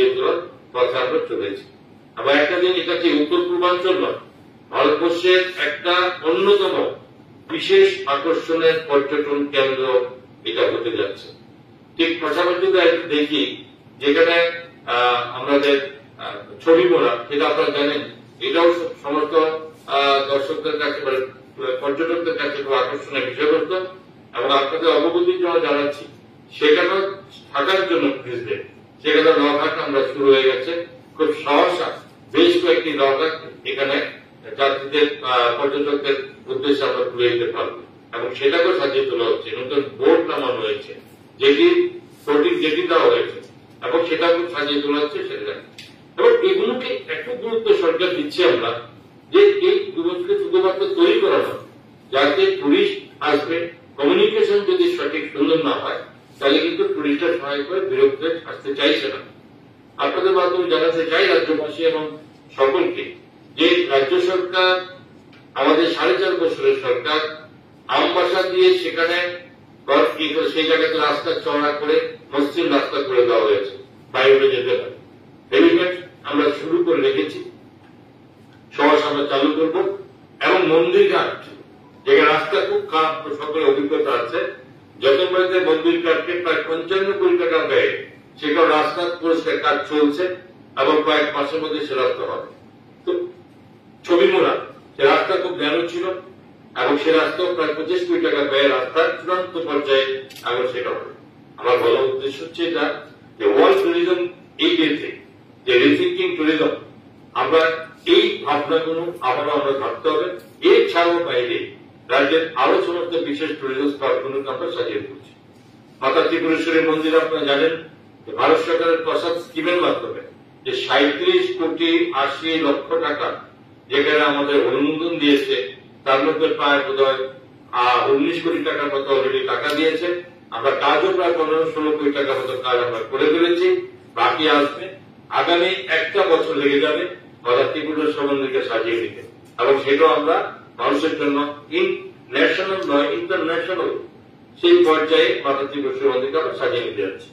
সাজিয়ে তোলার পথে আমরা চলেছি। আবার একটা দিন এটা কি উত্তর পূর্বাঞ্চল নয়, ভারতবর্ষের একটা অন্যতম বিশেষ আকর্ষণের পর্যটন কেন্দ্র এটা হতে যাচ্ছে। ঠিক পাশাপাশি একটু দেখি যেখানে আমাদের ছবি মোড়া, সেটা আপনারা জানেন, এটাও সমস্ত দর্শকদের কাছে পর্যটকদের কাছে খুব আকর্ষণের বিষয়বস্তু। এবং আপনাদের অবগতির জন্য জানাচ্ছি, সেখানেও থাকার জন্য টুরিস্টদের সেখানে লঘাট আমরা শুরু হয়ে গেছে। খুব সহসা বেশ কয়েকটি লঘাট এখানে যাত্রীদের পর্যটকদের উদ্দেশ্যে আমরা তুলে দিতে পারবো এবং সেটাকেও সাজিয়ে তোলা হচ্ছে। নতুন বোর্ড নামানো হয়েছে, যেটি ফ্লোটিং জেটি দেওয়া হয়েছে এবং সেটাকেও সাজিয়ে তোলা হচ্ছে সেটা। এবং এগুলোকে একটু গুরুত্ব সরকার দিচ্ছে আমরা, যে এই গুলোকে শুধুমাত্র তৈরি করানো যাতে টুরিস্ট আসবে। কমিউনিকেশন যদি সঠিক সুন্দর না হয় তাহলে কিন্তু টুরিস্টরা সহায় করে বিরক্ত আসতে চাইছে না। আপনাদের মাধ্যমে জানাতে চাই রাজ্যবাসী এবং সকলকে, যে রাজ্য সরকার আমাদের 4.5 বছরের সরকার আমবাসা দিয়ে সেখানে সেই জায়গাতে রাস্তা চওড়া করে মসৃণ রাস্তা করে দেওয়া হয়েছে, বাইরে যেতে পারে। হেলিপ্যাড আমরা শুরু করে রেখেছি, সহজ আমরা চালু করব। এবং মন্দির ঘাট, যেখানে রাস্তা খুব খারাপ, সকলের অভিজ্ঞতা আছে, যতবাড়িতে মন্দির ঘাটকে প্রায় 55 কোটি টাকা ব্যয়, সেখানে রাস্তা পরিষ্কার কাজ চলছে এবং কয়েক মাসের মধ্যে সে রাস্তা হবে। তো ছবি মোড়া, সে রাস্তা খুব ন্যারো ছিল এবং সে রাস্তাও প্রায় 25 কোটি টাকা ব্যয় রাস্তার চূড়ান্ত পর্যায়ে এবং সেটা হবে। আমার বলার উদ্দেশ্য হচ্ছে এটা, যে ওয়ার্ল্ড ট্যুরিজম এই ক্ষেত্রে যে রিথিঙ্কিং ট্যুরিজম, আমরা এই ভাবনাগুলো আবারও আমরা ভাবতে হবে। এছাড়াও বাইরে রাজ্যের আরো সমস্ত বিশেষ ট্যুরিজম স্পটগুলোকে আমরা সাজিয়ে তুলছি। মাতা ত্রিপুরেশ্বরী মন্দির আপনারা জানেন, ভারত সরকারের প্রসাদ স্কিমের মাধ্যমে যে 37 কোটি 80 লক্ষ টাকা যেখানে আমাদের অনুমোদন দিয়েছে, তার মধ্যে প্রায় বোধহয় 19 কোটি টাকার মতো অলরেডি টাকা দিয়েছে। আমরা কাজও প্রায় 15-16 কোটি টাকার মতো কাজ আমরা করে ফেলেছি, বাকি আসবে। আগামী একটা বছর লেগে যাবে মাতা ত্রিপুরেশ্বরী মন্দিরকে সাজিয়ে নিতে, এবং সেটাও আমরা মানুষের জন্য ন্যাশনাল নয়, ইন্টারন্যাশনাল সেই পর্যায়ে মাতা ত্রিপুরেশ্বরী মন্দিরকে আমরা সাজিয়ে নিতে যাচ্ছি।